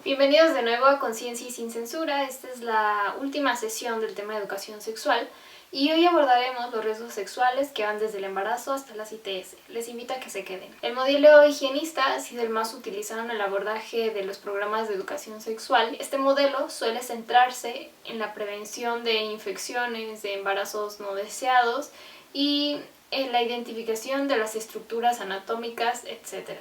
Bienvenidos de nuevo a Conciencia y Sin Censura. Esta es la última sesión del tema de educación sexual y hoy abordaremos los riesgos sexuales que van desde el embarazo hasta las ITS. Les invito a que se queden. El modelo higienista ha sido el más utilizado en el abordaje de los programas de educación sexual. Este modelo suele centrarse en la prevención de infecciones, de embarazos no deseados y en la identificación de las estructuras anatómicas, etc.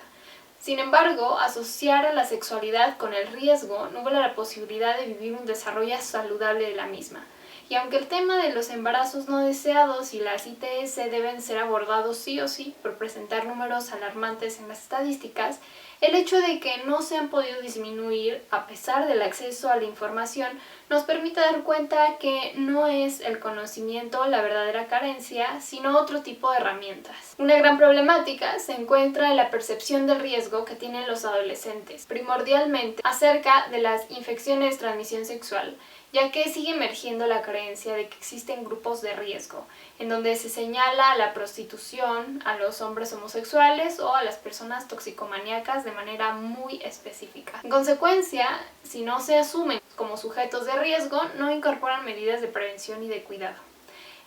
Sin embargo, asociar a la sexualidad con el riesgo nubla la posibilidad de vivir un desarrollo saludable de la misma. Y aunque el tema de los embarazos no deseados y las ITS deben ser abordados sí o sí por presentar números alarmantes en las estadísticas, el hecho de que no se han podido disminuir a pesar del acceso a la información nos permite dar cuenta que no es el conocimiento la verdadera carencia, sino otro tipo de herramientas. Una gran problemática se encuentra en la percepción del riesgo que tienen los adolescentes, primordialmente acerca de las infecciones de transmisión sexual, ya que sigue emergiendo la creencia de que existen grupos de riesgo, en donde se señala a la prostitución, a los hombres homosexuales o a las personas toxicomaníacas de manera muy específica. En consecuencia, si no se asumen como sujetos de riesgo, no incorporan medidas de prevención y de cuidado.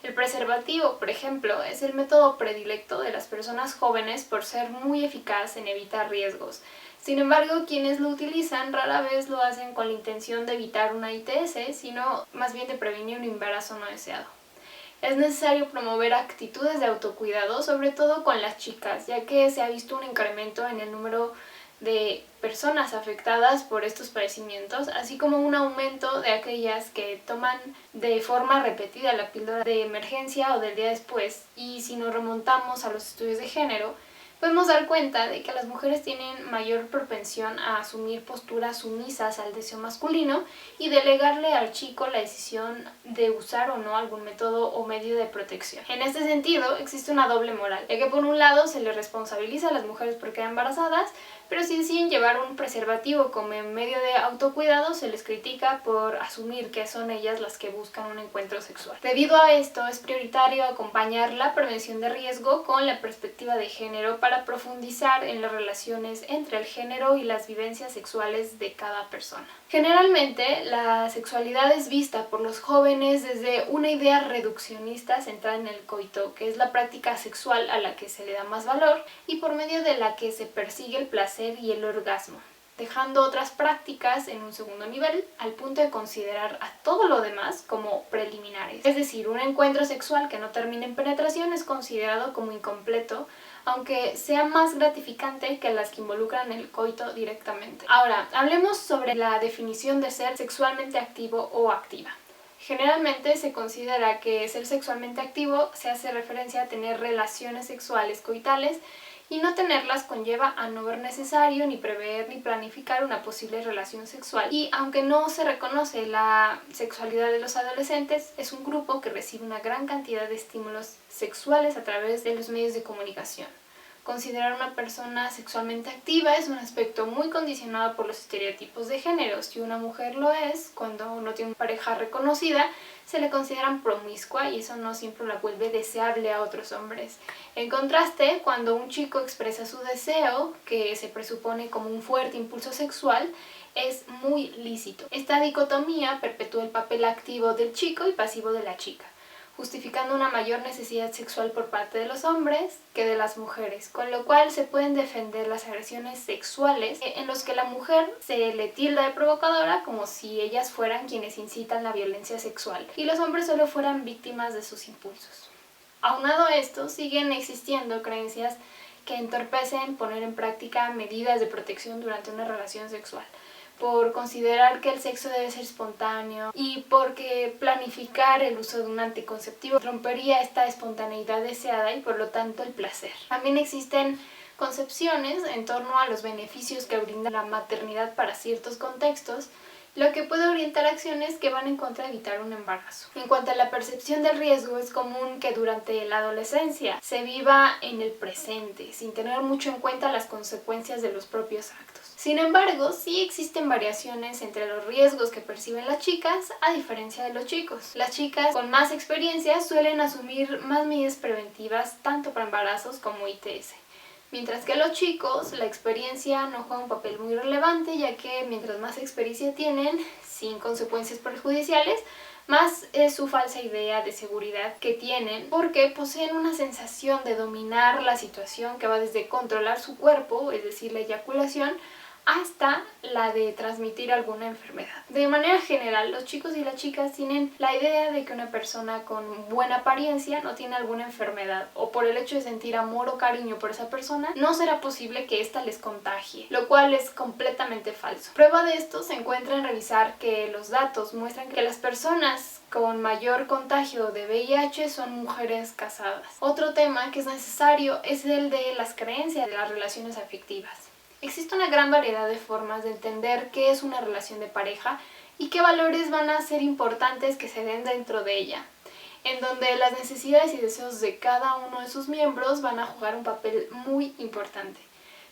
El preservativo, por ejemplo, es el método predilecto de las personas jóvenes por ser muy eficaz en evitar riesgos. Sin embargo, quienes lo utilizan rara vez lo hacen con la intención de evitar una ITS, sino más bien de prevenir un embarazo no deseado. Es necesario promover actitudes de autocuidado, sobre todo con las chicas, ya que se ha visto un incremento en el número de personas afectadas por estos padecimientos, así como un aumento de aquellas que toman de forma repetida la píldora de emergencia o del día después. Y si nos remontamos a los estudios de género, podemos dar cuenta de que las mujeres tienen mayor propensión a asumir posturas sumisas al deseo masculino y delegarle al chico la decisión de usar o no algún método o medio de protección. En este sentido, existe una doble moral, ya que por un lado se les responsabiliza a las mujeres por quedar embarazadas, pero si deciden llevar un preservativo como medio de autocuidado, se les critica por asumir que son ellas las que buscan un encuentro sexual. Debido a esto, es prioritario acompañar la prevención de riesgo con la perspectiva de género para profundizar en las relaciones entre el género y las vivencias sexuales de cada persona. Generalmente, la sexualidad es vista por los jóvenes desde una idea reduccionista centrada en el coito, que es la práctica sexual a la que se le da más valor y por medio de la que se persigue el placer y el orgasmo, dejando otras prácticas en un segundo nivel al punto de considerar a todo lo demás como preliminares. Es decir, un encuentro sexual que no termine en penetración es considerado como incompleto, aunque sea más gratificante que las que involucran el coito directamente. Ahora, hablemos sobre la definición de ser sexualmente activo o activa. Generalmente se considera que ser sexualmente activo se hace referencia a tener relaciones sexuales coitales y no tenerlas conlleva a no ver necesario ni prever ni planificar una posible relación sexual. Y aunque no se reconoce la sexualidad de los adolescentes, es un grupo que recibe una gran cantidad de estímulos sexuales a través de los medios de comunicación. Considerar a una persona sexualmente activa es un aspecto muy condicionado por los estereotipos de género. Si una mujer lo es, cuando no tiene una pareja reconocida, se le consideran promiscua y eso no siempre la vuelve deseable a otros hombres. En contraste, cuando un chico expresa su deseo, que se presupone como un fuerte impulso sexual, es muy lícito. Esta dicotomía perpetúa el papel activo del chico y pasivo de la chica, justificando una mayor necesidad sexual por parte de los hombres que de las mujeres, con lo cual se pueden defender las agresiones sexuales en los que la mujer se le tilda de provocadora como si ellas fueran quienes incitan la violencia sexual y los hombres solo fueran víctimas de sus impulsos. Aunado a esto, siguen existiendo creencias que entorpecen poner en práctica medidas de protección durante una relación sexual, por considerar que el sexo debe ser espontáneo y porque planificar el uso de un anticonceptivo rompería esta espontaneidad deseada y por lo tanto el placer. También existen concepciones en torno a los beneficios que brinda la maternidad para ciertos contextos, lo que puede orientar acciones que van en contra de evitar un embarazo. En cuanto a la percepción del riesgo, es común que durante la adolescencia se viva en el presente, sin tener mucho en cuenta las consecuencias de los propios actos. Sin embargo, sí existen variaciones entre los riesgos que perciben las chicas a diferencia de los chicos. Las chicas con más experiencia suelen asumir más medidas preventivas tanto para embarazos como ITS. Mientras que a los chicos la experiencia no juega un papel muy relevante, ya que mientras más experiencia tienen, sin consecuencias perjudiciales, más es su falsa idea de seguridad que tienen, porque poseen una sensación de dominar la situación que va desde controlar su cuerpo, es decir, la eyaculación, hasta la de transmitir alguna enfermedad. De manera general, los chicos y las chicas tienen la idea de que una persona con buena apariencia no tiene alguna enfermedad, o por el hecho de sentir amor o cariño por esa persona, no será posible que ésta les contagie, lo cual es completamente falso. Prueba de esto se encuentra en revisar que los datos muestran que las personas con mayor contagio de VIH son mujeres casadas. Otro tema que es necesario es el de las creencias de las relaciones afectivas. Existe una gran variedad de formas de entender qué es una relación de pareja y qué valores van a ser importantes que se den dentro de ella, en donde las necesidades y deseos de cada uno de sus miembros van a jugar un papel muy importante.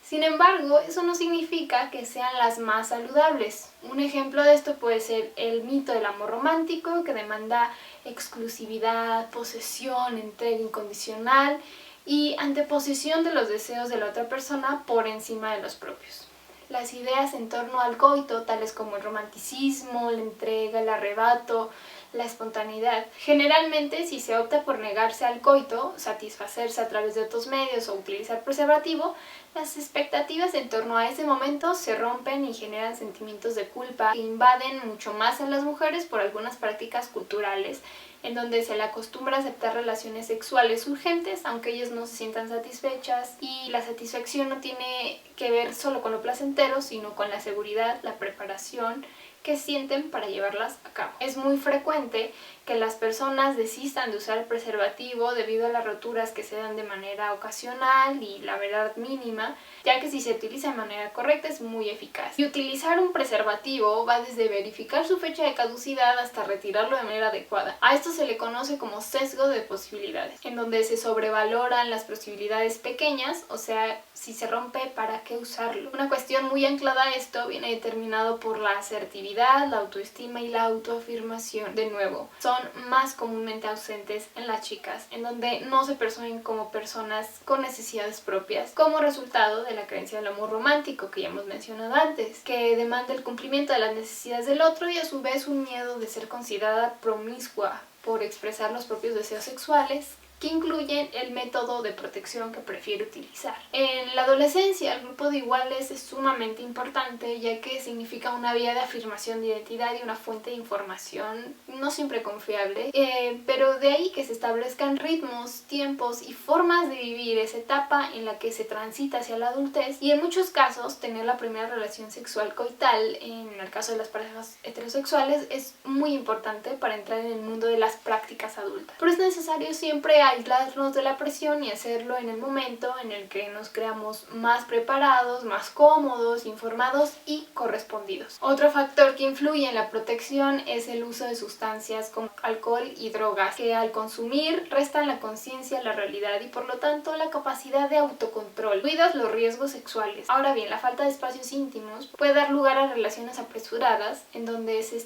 Sin embargo, eso no significa que sean las más saludables. Un ejemplo de esto puede ser el mito del amor romántico, que demanda exclusividad, posesión, entrega incondicional y anteposición de los deseos de la otra persona por encima de los propios. Las ideas en torno al coito, tales como el romanticismo, la entrega, el arrebato, la espontaneidad. Generalmente, si se opta por negarse al coito, satisfacerse a través de otros medios o utilizar preservativo, las expectativas en torno a ese momento se rompen y generan sentimientos de culpa que invaden mucho más a las mujeres por algunas prácticas culturales, en donde se le acostumbra a aceptar relaciones sexuales urgentes, aunque ellas no se sientan satisfechas, y la satisfacción no tiene que ver solo con lo placentero, sino con la seguridad, la preparación que sienten para llevarlas a cabo. Es muy frecuente que las personas desistan de usar el preservativo debido a las roturas que se dan de manera ocasional y la verdad mínima, ya que si se utiliza de manera correcta es muy eficaz. Y utilizar un preservativo va desde verificar su fecha de caducidad hasta retirarlo de manera adecuada. A esto se le conoce como sesgo de posibilidades, en donde se sobrevaloran las posibilidades pequeñas, o sea, si se rompe, ¿para qué usarlo? Una cuestión muy anclada a esto viene determinado por la asertividad, la autoestima y la autoafirmación. De nuevo, son más comúnmente ausentes en las chicas, en donde no se perciben como personas con necesidades propias, como resultado de la creencia del amor romántico que ya hemos mencionado antes, que demanda el cumplimiento de las necesidades del otro y a su vez un miedo de ser considerada promiscua por expresar los propios deseos sexuales, que incluyen el método de protección que prefiere utilizar. En la adolescencia, el grupo de iguales es sumamente importante, ya que significa una vía de afirmación de identidad y una fuente de información no siempre confiable, pero de ahí que se establezcan ritmos, tiempos y formas de vivir esa etapa en la que se transita hacia la adultez, y en muchos casos tener la primera relación sexual coital, en el caso de las parejas heterosexuales, es muy importante para entrar en el mundo de las prácticas adultas. Pero es necesario siempre aislarnos de la presión y hacerlo en el momento en el que nos creamos más preparados, más cómodos, informados y correspondidos. Otro factor que influye en la protección es el uso de sustancias como alcohol y drogas, que al consumir restan la conciencia, la realidad y por lo tanto la capacidad de autocontrol, incluidos los riesgos sexuales. Ahora bien, la falta de espacios íntimos puede dar lugar a relaciones apresuradas, en donde se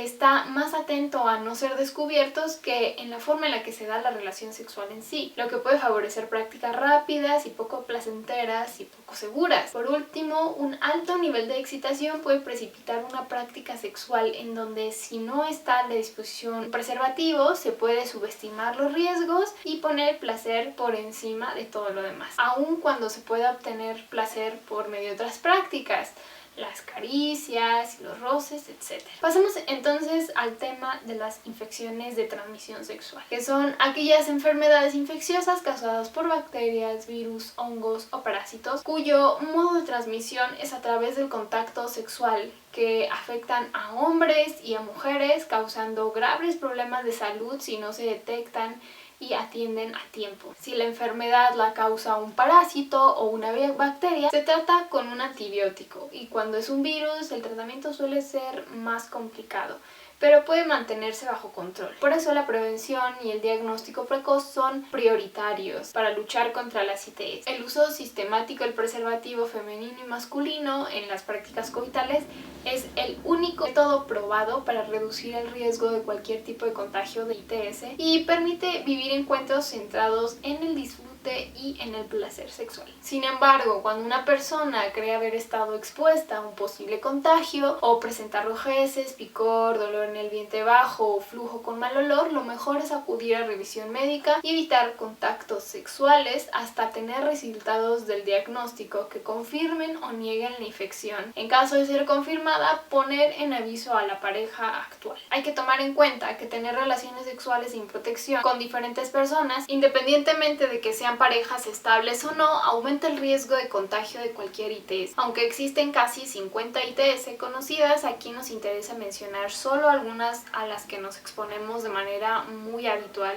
está más atento a no ser descubiertos que en la forma en la que se da la relación sexual en sí, lo que puede favorecer prácticas rápidas y poco placenteras y poco seguras. Por último, un alto nivel de excitación puede precipitar una práctica sexual en donde, si no está a la disposición preservativo, se puede subestimar los riesgos y poner placer por encima de todo lo demás, aun cuando se pueda obtener placer por medio de otras prácticas, las caricias, los roces, etc. Pasemos entonces al tema de las infecciones de transmisión sexual, que son aquellas enfermedades infecciosas causadas por bacterias, virus, hongos o parásitos, cuyo modo de transmisión es a través del contacto sexual, que afectan a hombres y a mujeres, causando graves problemas de salud si no se detectan y atienden a tiempo. Si la enfermedad la causa un parásito o una bacteria, se trata con un antibiótico, y cuando es un virus el tratamiento suele ser más complicado, pero puede mantenerse bajo control. Por eso la prevención y el diagnóstico precoz son prioritarios para luchar contra las ITS. El uso sistemático del preservativo femenino y masculino en las prácticas coitales es el único método probado para reducir el riesgo de cualquier tipo de contagio de ITS y permite vivir encuentros centrados en el disfrute disfrute y en el placer sexual. Sin embargo, cuando una persona cree haber estado expuesta a un posible contagio o presenta rojeces, picor, dolor en el vientre bajo o flujo con mal olor, lo mejor es acudir a revisión médica y evitar contactos sexuales hasta tener resultados del diagnóstico que confirmen o nieguen la infección. En caso de ser confirmada, poner en aviso a la pareja actual. Hay que tomar en cuenta que tener relaciones sexuales sin protección con diferentes personas, independientemente de que sean parejas estables o no, aumenta el riesgo de contagio de cualquier ITS. Aunque existen casi 50 ITS conocidas, aquí nos interesa mencionar solo algunas a las que nos exponemos de manera muy habitual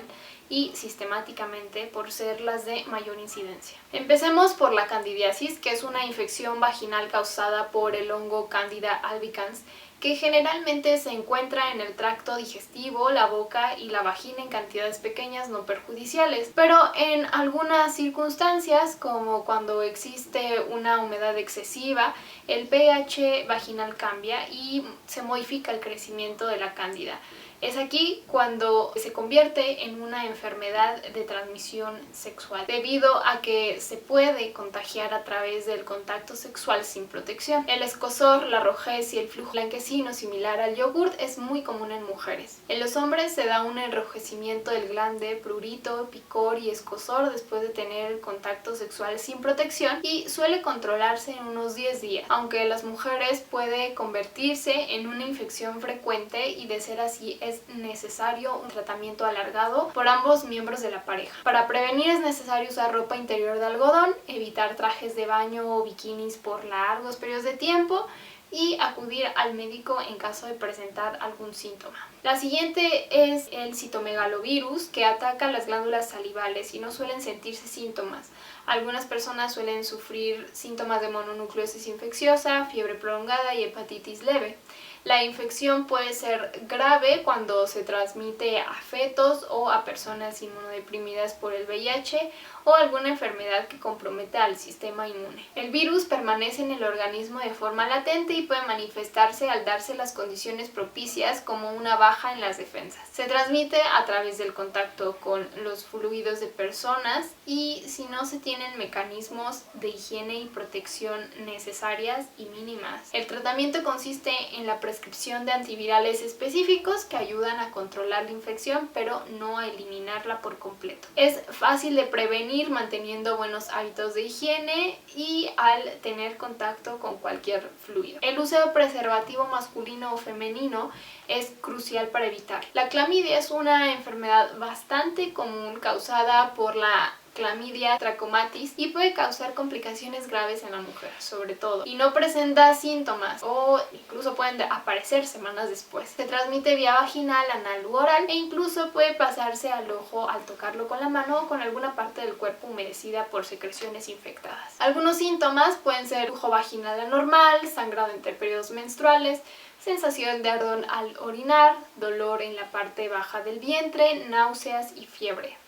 y sistemáticamente por ser las de mayor incidencia. Empecemos por la candidiasis, que es una infección vaginal causada por el hongo Candida albicans, que generalmente se encuentra en el tracto digestivo, la boca y la vagina en cantidades pequeñas no perjudiciales, pero en algunas circunstancias, como cuando existe una humedad excesiva, el pH vaginal cambia y se modifica el crecimiento de la cándida. Es aquí cuando se convierte en una enfermedad de transmisión sexual, debido a que se puede contagiar a través del contacto sexual sin protección. El escozor, la rojez y el flujo blanquecino similar al yogurt es muy común en mujeres. En los hombres se da un enrojecimiento del glande, prurito, picor y escozor después de tener el contacto sexual sin protección y suele controlarse en unos 10 días, aunque en las mujeres puede convertirse en una infección frecuente y de ser así es necesario un tratamiento alargado por ambos miembros de la pareja. Para prevenir es necesario usar ropa interior de algodón, evitar trajes de baño o bikinis por largos periodos de tiempo y acudir al médico en caso de presentar algún síntoma. La siguiente es el citomegalovirus, que ataca las glándulas salivales y no suelen sentirse síntomas. Algunas personas suelen sufrir síntomas de mononucleosis infecciosa, fiebre prolongada y hepatitis leve. La infección puede ser grave cuando se transmite a fetos o a personas inmunodeprimidas por el VIH o alguna enfermedad que comprometa al sistema inmune. El virus permanece en el organismo de forma latente y puede manifestarse al darse las condiciones propicias, como una baja en las defensas. Se transmite a través del contacto con los fluidos de personas y si no se tienen mecanismos de higiene y protección necesarias y mínimas. El tratamiento consiste en la prescripción de antivirales específicos que ayudan a controlar la infección, pero no a eliminarla por completo. Es fácil de prevenir manteniendo buenos hábitos de higiene y al tener contacto con cualquier fluido. El uso de preservativo masculino o femenino es crucial para evitar. La clamidia es una enfermedad bastante común causada por la clamidia trachomatis y puede causar complicaciones graves en la mujer, sobre todo, y no presenta síntomas o incluso pueden aparecer semanas después. Se transmite vía vaginal, anal u oral e incluso puede pasarse al ojo al tocarlo con la mano o con alguna parte del cuerpo humedecida por secreciones infectadas. Algunos síntomas pueden ser flujo vaginal anormal, sangrado entre periodos menstruales, sensación de ardor al orinar, dolor en la parte baja del vientre, náuseas y fiebre.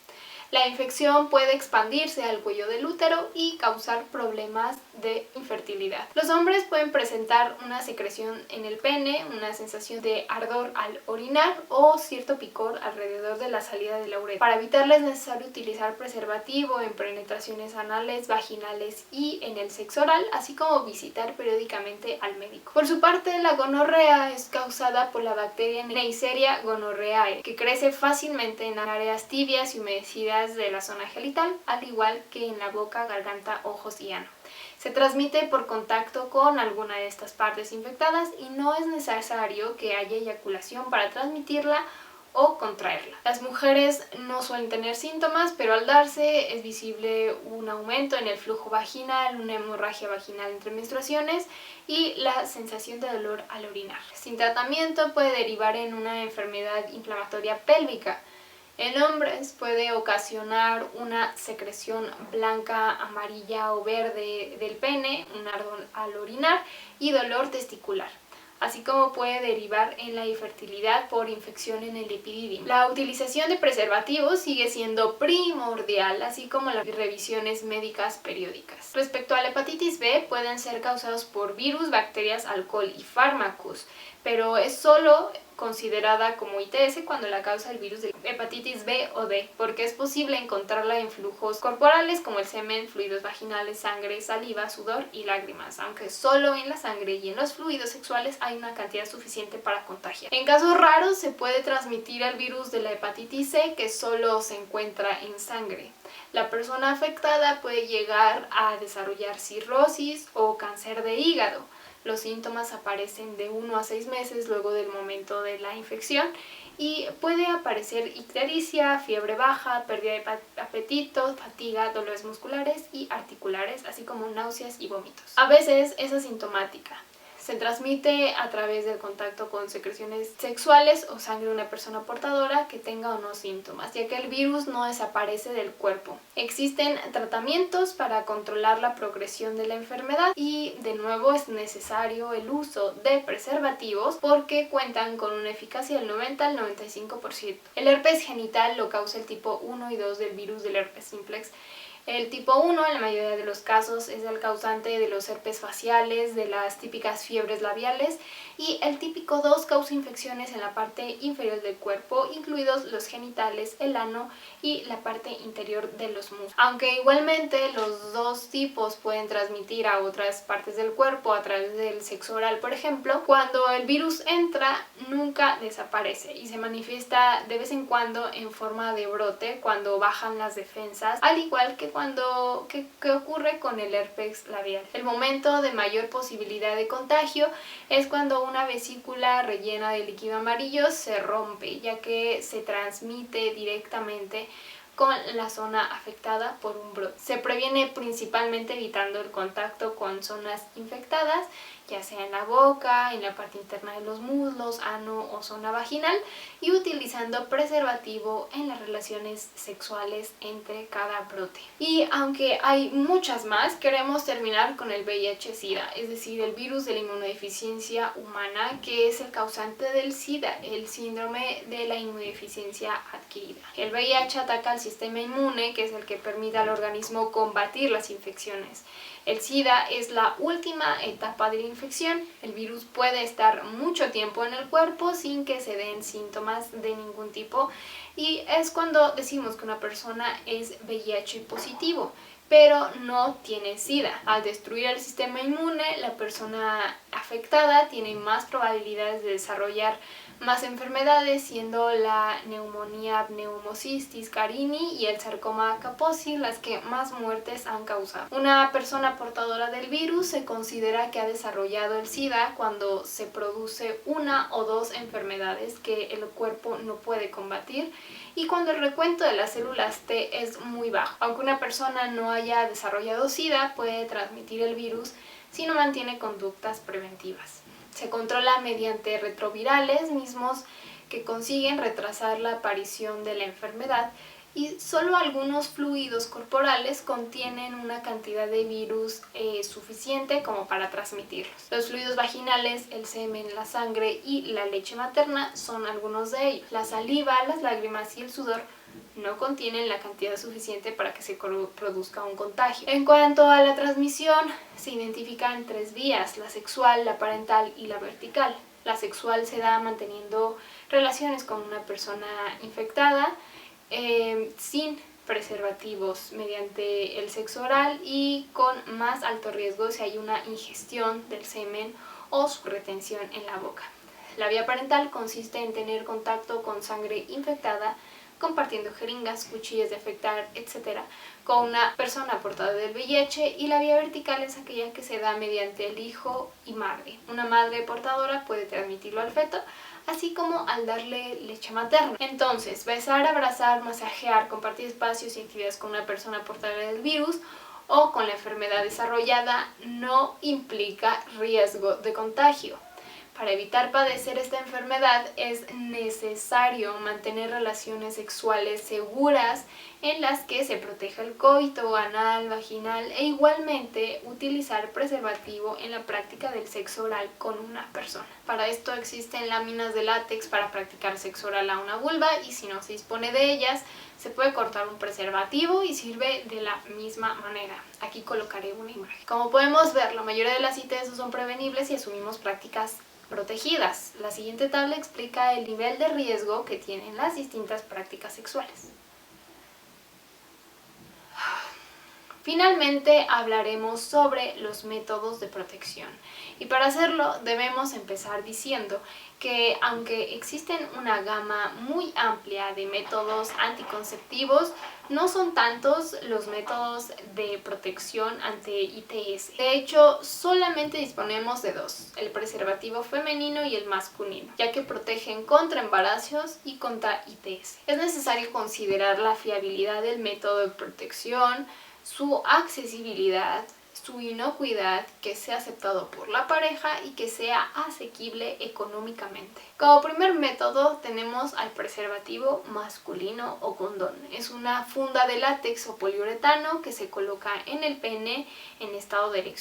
La infección puede expandirse al cuello del útero y causar problemas de infertilidad. Los hombres pueden presentar una secreción en el pene, una sensación de ardor al orinar o cierto picor alrededor de la salida de la uretra. Para evitarla es necesario utilizar preservativo en penetraciones anales, vaginales y en el sexo oral, así como visitar periódicamente al médico. Por su parte, la gonorrea es causada por la bacteria Neisseria gonorrheae, que crece fácilmente en áreas tibias y humedecidas de la zona genital, al igual que en la boca, garganta, ojos y ano. Se transmite por contacto con alguna de estas partes infectadas y no es necesario que haya eyaculación para transmitirla o contraerla. Las mujeres no suelen tener síntomas, pero al darse es visible un aumento en el flujo vaginal, una hemorragia vaginal entre menstruaciones y la sensación de dolor al orinar. Sin tratamiento puede derivar en una enfermedad inflamatoria pélvica. En hombres puede ocasionar una secreción blanca, amarilla o verde del pene, un ardor al orinar y dolor testicular. así como puede derivar en la infertilidad por infección en el epididymo. La utilización de preservativos sigue siendo primordial, así como las revisiones médicas periódicas. Respecto a la hepatitis B, pueden ser causados por virus, bacterias, alcohol y fármacos, pero es solo considerada como ITS cuando la causa el virus de hepatitis B o D, porque es posible encontrarla en flujos corporales como el semen, fluidos vaginales, sangre, saliva, sudor y lágrimas, aunque solo en la sangre y en los fluidos sexuales hay una cantidad suficiente para contagiar. En casos raros se puede transmitir el virus de la hepatitis C, que solo se encuentra en sangre. La persona afectada puede llegar a desarrollar cirrosis o cáncer de hígado. Los síntomas aparecen de 1 a 6 meses luego del momento de la infección y puede aparecer ictericia, fiebre baja, pérdida de apetito, fatiga, dolores musculares y articulares, así como náuseas y vómitos. A veces es asintomática. Se transmite a través del contacto con secreciones sexuales o sangre de una persona portadora que tenga o no síntomas, ya que el virus no desaparece del cuerpo. Existen tratamientos para controlar la progresión de la enfermedad y de nuevo es necesario el uso de preservativos porque cuentan con una eficacia del 90 al 95%. El herpes genital lo causa el tipo 1 y 2 del virus del herpes simplex. El tipo 1 en la mayoría de los casos es el causante de los herpes faciales, de las típicas fiebres labiales, y el típico 2 causa infecciones en la parte inferior del cuerpo, incluidos los genitales, el ano y la parte interior de los muslos. Aunque igualmente los dos tipos pueden transmitir a otras partes del cuerpo a través del sexo oral, por ejemplo, cuando el virus entra nunca desaparece y se manifiesta de vez en cuando en forma de brote cuando bajan las defensas, al igual que ¿qué ocurre con el herpes labial? El momento de mayor posibilidad de contagio es cuando una vesícula rellena de líquido amarillo se rompe, ya que se transmite directamente con la zona afectada por un brote. Se previene principalmente evitando el contacto con zonas infectadas, ya sea en la boca, en la parte interna de los muslos, ano o zona vaginal, y utilizando preservativo en las relaciones sexuales entre cada brote. Y aunque hay muchas más, queremos terminar con el VIH-Sida, es decir, el virus de la inmunodeficiencia humana, que es el causante del SIDA, el síndrome de la inmunodeficiencia adquirida. El VIH ataca al sistema inmune, que es el que permite al organismo combatir las infecciones. El SIDA es la última etapa de la infección. El virus puede estar mucho tiempo en el cuerpo sin que se den síntomas de ningún tipo y es cuando decimos que una persona es VIH positivo, pero no tiene SIDA. Al destruir el sistema inmune, la persona afectada tiene más probabilidades de desarrollar más enfermedades, siendo la neumonía pneumocystis carini y el sarcoma Kaposi las que más muertes han causado. Una persona portadora del virus se considera que ha desarrollado el SIDA cuando se produce una o dos enfermedades que el cuerpo no puede combatir y cuando el recuento de las células T es muy bajo. Aunque una persona no haya desarrollado SIDA, puede transmitir el virus si no mantiene conductas preventivas. Se controla mediante retrovirales mismos que consiguen retrasar la aparición de la enfermedad y solo algunos fluidos corporales contienen una cantidad de virus suficiente como para transmitirlos. Los fluidos vaginales, el semen, la sangre y la leche materna son algunos de ellos. La saliva, las lágrimas y el sudor no contienen la cantidad suficiente para que se produzca un contagio. En cuanto a la transmisión, se identifican 3 vías: la sexual, la parental y la vertical. La sexual se da manteniendo relaciones con una persona infectada sin preservativos mediante el sexo oral y con más alto riesgo si hay una ingestión del semen o su retención en la boca. La vía parental consiste en tener contacto con sangre infectada, compartiendo jeringas, cuchillas de afectar, etc., con una persona portadora del VIH, y la vía vertical es aquella que se da mediante el hijo y madre. Una madre portadora puede transmitirlo al feto, así como al darle leche materna. Entonces, besar, abrazar, masajear, compartir espacios y actividades con una persona portadora del virus o con la enfermedad desarrollada no implica riesgo de contagio. Para evitar padecer esta enfermedad es necesario mantener relaciones sexuales seguras en las que se proteja el coito anal, vaginal e igualmente utilizar preservativo en la práctica del sexo oral con una persona. Para esto existen láminas de látex para practicar sexo oral a una vulva y si no se dispone de ellas se puede cortar un preservativo y sirve de la misma manera. Aquí colocaré una imagen. Como podemos ver, la mayoría de las ITS son prevenibles y asumimos prácticas protegidas. La siguiente tabla explica el nivel de riesgo que tienen las distintas prácticas sexuales. Finalmente hablaremos sobre los métodos de protección y para hacerlo debemos empezar diciendo que aunque existen una gama muy amplia de métodos anticonceptivos, no son tantos los métodos de protección ante ITS. De hecho, solamente disponemos de dos, el preservativo femenino y el masculino, ya que protegen contra embarazos y contra ITS. Es necesario considerar la fiabilidad del método de protección, su accesibilidad, su inocuidad, que sea aceptado por la pareja y que sea asequible económicamente. Como primer método tenemos al preservativo masculino o condón. Es una funda de látex o poliuretano que se coloca en el pene en estado de erección.